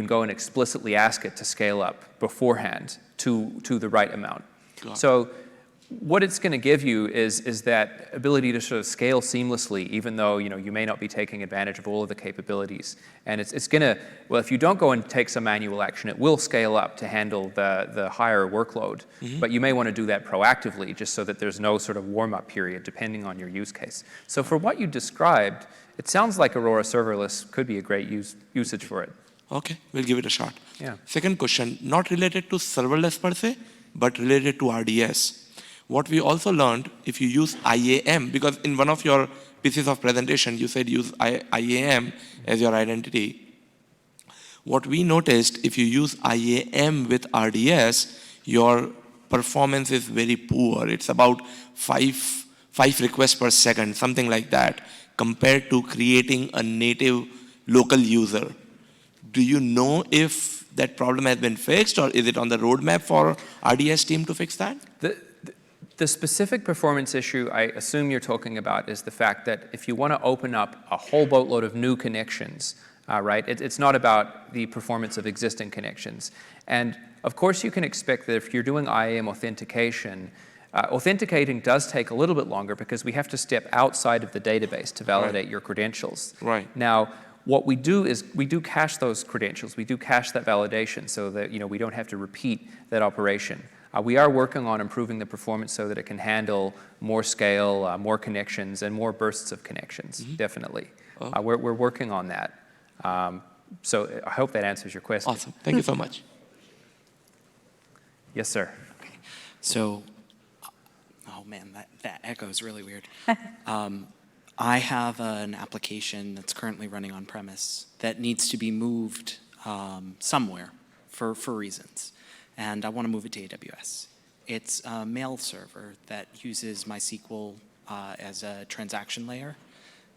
go and explicitly ask it to scale up beforehand to the right amount. So what it's going to give you is that ability to sort of scale seamlessly, even though you may not be taking advantage of all of the capabilities. And it's going to, well, if you don't go and take some manual action, it will scale up to handle the higher workload. But you may want to do that proactively, just so that there's no sort of warm-up period, depending on your use case. So for what you described, it sounds like Aurora Serverless could be a great usage for it. Okay, we'll give it a shot. Yeah. Second question, not related to serverless per se, but related to RDS. What we also learned, if you use IAM, because in one of your pieces of presentation, you said use IAM as your identity. What we noticed, if you use IAM with RDS, your performance is very poor. It's about five requests per second, something like that, compared to creating a native local user. Do you know if that problem has been fixed, or is it on the roadmap for RDS team to fix that? The specific performance issue I assume you're talking about is the fact that if you want to open up a whole boatload of new connections, right, it's not about the performance of existing connections. And of course you can expect that if you're doing IAM authentication, authenticating does take a little bit longer because we have to step outside of the database to validate your credentials. Right. Now, what we do is we do cache those credentials. We do cache that validation so that we don't have to repeat that operation. We are working on improving the performance so that it can handle more scale, more connections, and more bursts of connections, definitely. Oh. We're working on that. So I hope that answers your question. Awesome. Thank you so much. Yes, sir. Okay. So, oh man, that echo is really weird. I have an application that's currently running on premise that needs to be moved somewhere for reasons. And I want to move it to AWS. It's a mail server that uses MySQL as a transaction layer.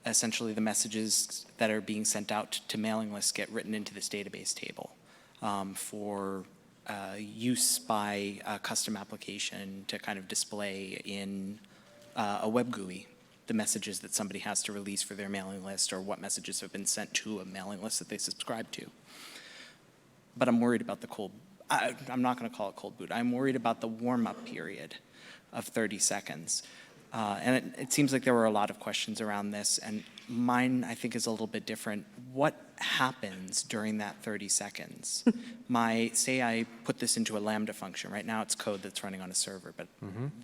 Essentially, the messages that are being sent out to mailing lists get written into this database table for use by a custom application to kind of display in a web GUI the messages that somebody has to release for their mailing list or what messages have been sent to a mailing list that they subscribe to. But I'm worried about the I'm not going to call it cold boot. I'm worried about the warm-up period of 30 seconds. And it seems like there were a lot of questions around this, and mine, I think, is a little bit different. What happens during that 30 seconds? Say I put this into a Lambda function. Right now it's code that's running on a server, but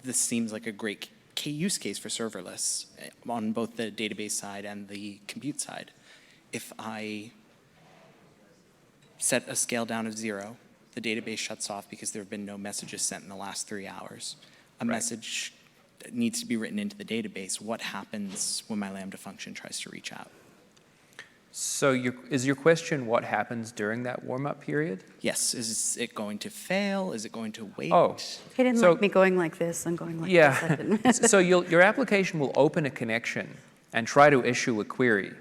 this seems like a great use case for serverless on both the database side and the compute side. If I set a scale down of 0, the database shuts off because there have been no messages sent in the last 3 hours. A message needs to be written into the database. What happens when my Lambda function tries to reach out? So is your question what happens during that warm-up period? Yes. Is it going to fail? Is it going to wait? Oh. He didn't So- like me going like this and going like this. I Yeah. didn't. So your application will open a connection and try to issue a query,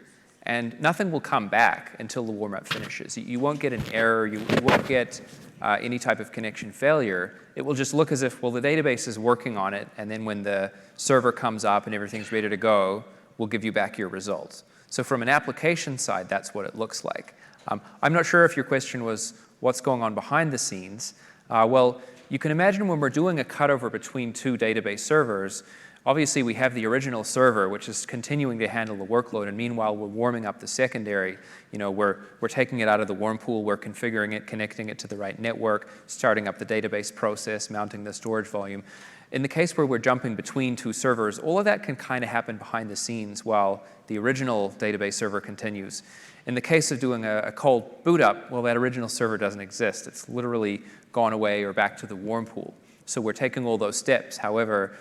and nothing will come back until the warm-up finishes. You won't get an error. You won't get any type of connection failure. It will just look as if, well, the database is working on it, and then when the server comes up and everything's ready to go, we'll give you back your results. So from an application side, that's what it looks like. I'm not sure if your question was what's going on behind the scenes. Well, you can imagine when we're doing a cutover between two database servers, obviously we have the original server, which is continuing to handle the workload, and meanwhile we're warming up the secondary. We're taking it out of the warm pool, we're configuring it, connecting it to the right network, starting up the database process, mounting the storage volume. In the case where we're jumping between two servers, all of that can kind of happen behind the scenes while the original database server continues. In the case of doing a cold boot up, well, that original server doesn't exist. It's literally gone away or back to the warm pool. So we're taking all those steps. However,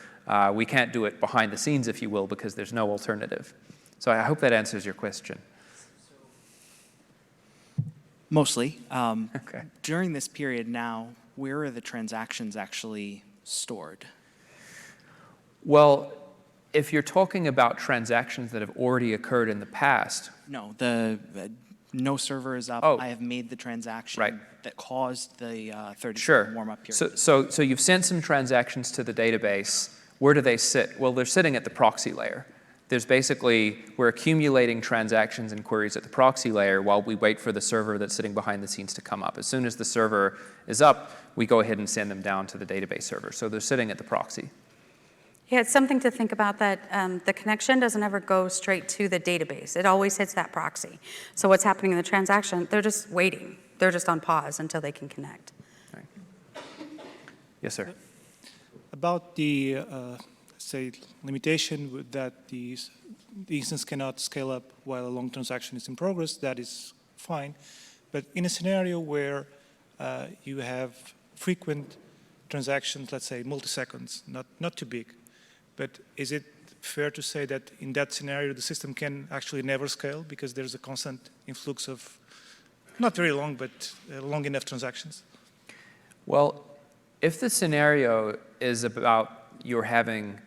we can't do it behind the scenes, if you will, because there's no alternative. So I hope that answers your question. Mostly. Okay. During this period now, where are the transactions actually stored? Well, if you're talking about transactions that have already occurred in the past. No, no server is up. Oh. I have made the transaction Right. that caused the 30-second Sure. warm-up period. So you've sent some transactions to the database. Where do they sit? Well, they're sitting at the proxy layer. We're accumulating transactions and queries at the proxy layer while we wait for the server that's sitting behind the scenes to come up. As soon as the server is up, we go ahead and send them down to the database server. So they're sitting at the proxy. Yeah, it's something to think about that the connection doesn't ever go straight to the database. It always hits that proxy. So what's happening in the transaction, they're just waiting. They're just on pause until they can connect. Right. Yes, sir. About the, say, limitation that the instance cannot scale up while a long transaction is in progress, that is fine. But in a scenario where you have frequent transactions, let's say multi-seconds, not too big, but is it fair to say that in that scenario the system can actually never scale because there's a constant influx of, not very long, but long enough transactions? Well, If the scenario is about you're having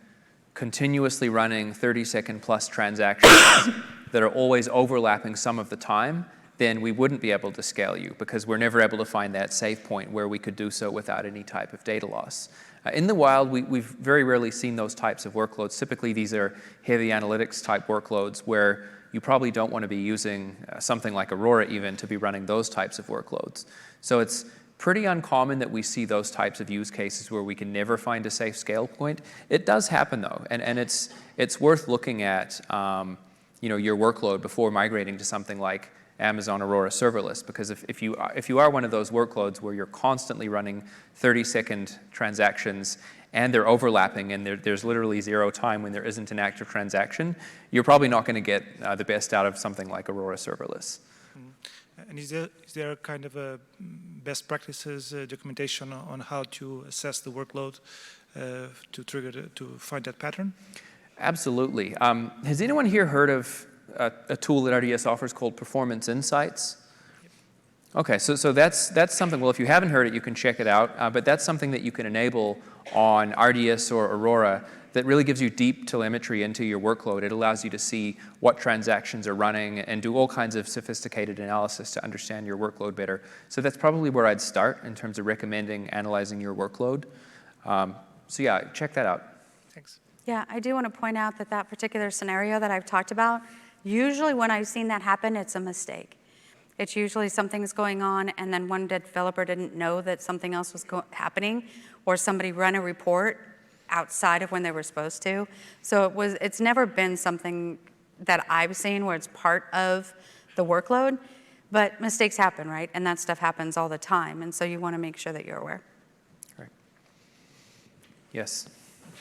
continuously running 30-second plus transactions that are always overlapping some of the time, then we wouldn't be able to scale you because we're never able to find that save point where we could do so without any type of data loss. In the wild, we've very rarely seen those types of workloads. Typically, these are heavy analytics type workloads where you probably don't want to be using something like Aurora even to be running those types of workloads. So it's pretty uncommon that we see those types of use cases where we can never find a safe scale point. It does happen though, and it's worth looking at your workload before migrating to something like Amazon Aurora Serverless, because if you are one of those workloads where you're constantly running 30-second transactions and they're overlapping and there's literally zero time when there isn't an active transaction, you're probably not going to get the best out of something like Aurora Serverless. And is there kind of a best practices documentation on how to assess the workload to find that pattern? Absolutely. Has anyone here heard of a tool that RDS offers called Performance Insights? Okay, so that's something, well, if you haven't heard it, you can check it out, but that's something that you can enable on RDS or Aurora that really gives you deep telemetry into your workload. It allows you to see what transactions are running and do all kinds of sophisticated analysis to understand your workload better. So that's probably where I'd start in terms of recommending analyzing your workload. So yeah, check that out. Thanks. Yeah, I do want to point out that that particular scenario that I've talked about, usually when I've seen that happen, it's a mistake. It's usually something's going on and then one developer didn't know that something else was happening, or somebody ran a report outside of when they were supposed to. So it's never been something that I've seen where it's part of the workload, but mistakes happen, right? And that stuff happens all the time, and so you want to make sure that you're aware. Right. Yes.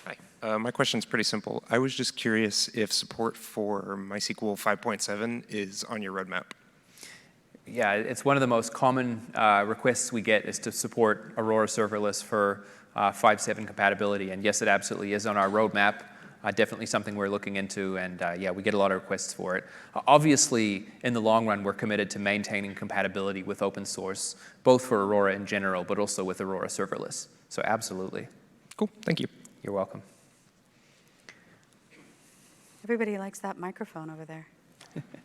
Hi. My question's pretty simple. I was just curious if support for MySQL 5.7 is on your roadmap. Yeah, it's one of the most common requests we get is to support Aurora Serverless for 5.7 compatibility. And yes, it absolutely is on our roadmap. Definitely something we're looking into, and yeah, we get a lot of requests for it. Obviously, in the long run, we're committed to maintaining compatibility with open source, both for Aurora in general, but also with Aurora Serverless. So absolutely. Cool, thank you. You're welcome. Everybody likes that microphone over there.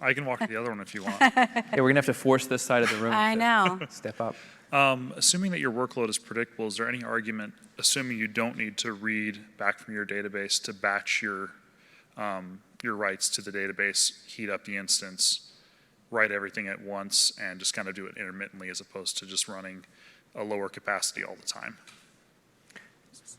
I can walk to the other one if you want. Yeah, we're going to have to force this side of the room I to know. step up. Assuming that your workload is predictable, is there any argument, assuming you don't need to read back from your database to batch your writes to the database, heat up the instance, write everything at once, and just kind of do it intermittently as opposed to just running a lower capacity all the time?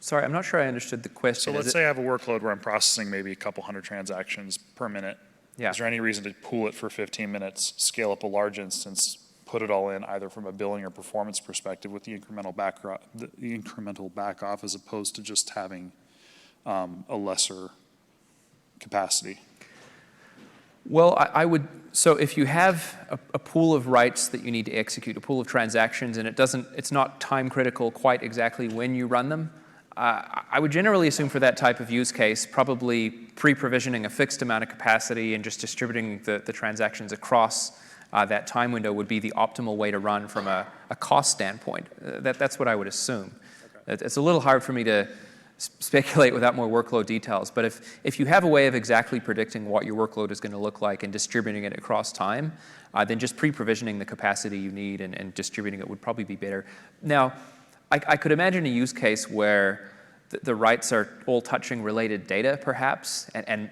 Sorry, I'm not sure I understood the question. So let's say I have a workload where I'm processing maybe a couple hundred transactions per minute. Yeah. Is there any reason to pool it for 15 minutes, scale up a large instance, put it all in either from a billing or performance perspective with the incremental back off as opposed to just having a lesser capacity? Well, I would, so if you have a pool of writes that you need to execute, a pool of transactions, and it's not time critical quite exactly when you run them, I would generally assume for that type of use case, probably pre-provisioning a fixed amount of capacity and just distributing the transactions across that time window would be the optimal way to run from a cost standpoint. That's what I would assume. Okay. It's a little hard for me to speculate without more workload details, but if you have a way of exactly predicting what your workload is going to look like and distributing it across time, then just pre-provisioning the capacity you need and distributing it would probably be better. Now, I could imagine a use case where the writes are all touching related data, perhaps, and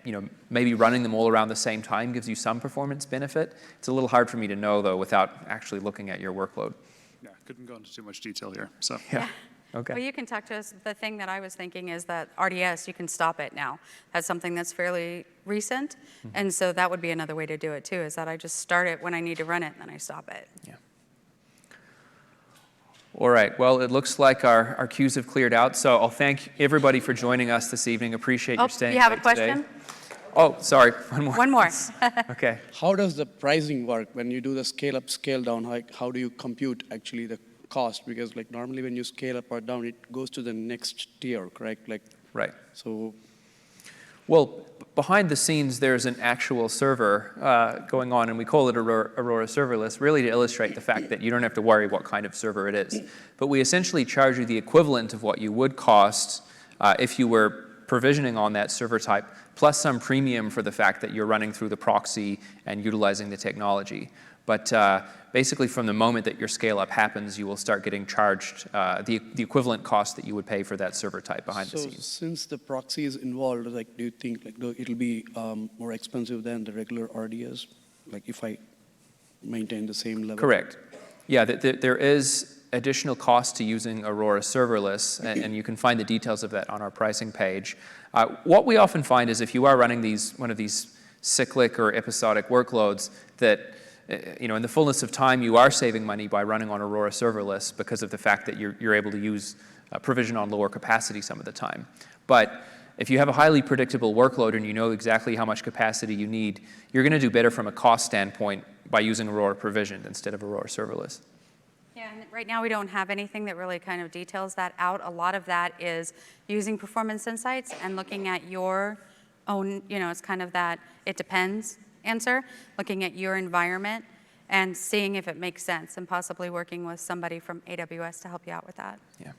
maybe running them all around the same time gives you some performance benefit. It's a little hard for me to know, though, without actually looking at your workload. Yeah, couldn't go into too much detail here. So yeah. Okay. Well, you can talk to us. The thing that I was thinking is that RDS, you can stop it now. That's something that's fairly recent, and so that would be another way to do it, too, is that I just start it when I need to run it, and then I stop it. Yeah. All right, well, it looks like our queues have cleared out, so I'll thank everybody for joining us this evening. Appreciate your staying you have a late question? today. Oh, sorry, one more. One more. Okay. How does the pricing work when you do the scale up, scale down? How do you compute actually the cost? Because like normally when you scale up or down, it goes to the next tier, correct? Right. So. Well, behind the scenes, there's an actual server going on, and we call it Aurora Serverless, really to illustrate the fact that you don't have to worry what kind of server it is. But we essentially charge you the equivalent of what you would cost if you were provisioning on that server type, plus some premium for the fact that you're running through the proxy and utilizing the technology. But basically, from the moment that your scale-up happens, you will start getting charged the equivalent cost that you would pay for that server type behind the scenes. So since the proxy is involved, like, do you think like it'll be more expensive than the regular RDS? Like if I maintain the same level? Correct. Yeah, there is additional cost to using Aurora Serverless, and you can find the details of that on our pricing page. What we often find is if you are running one of these cyclic or episodic workloads that in the fullness of time, you are saving money by running on Aurora Serverless because of the fact that you're able to use provision on lower capacity some of the time. But if you have a highly predictable workload and you know exactly how much capacity you need, you're going to do better from a cost standpoint by using Aurora Provisioned instead of Aurora Serverless. Yeah, and right now we don't have anything that really kind of details that out. A lot of that is using performance insights and looking at your own, it's kind of that it depends answer, looking at your environment and seeing if it makes sense and possibly working with somebody from AWS to help you out with that. Yeah.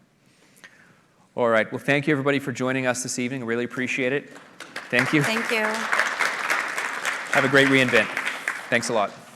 All right. Well, thank you, everybody, for joining us this evening. Really appreciate it. Thank you. Thank you. Have a great reInvent. Thanks a lot.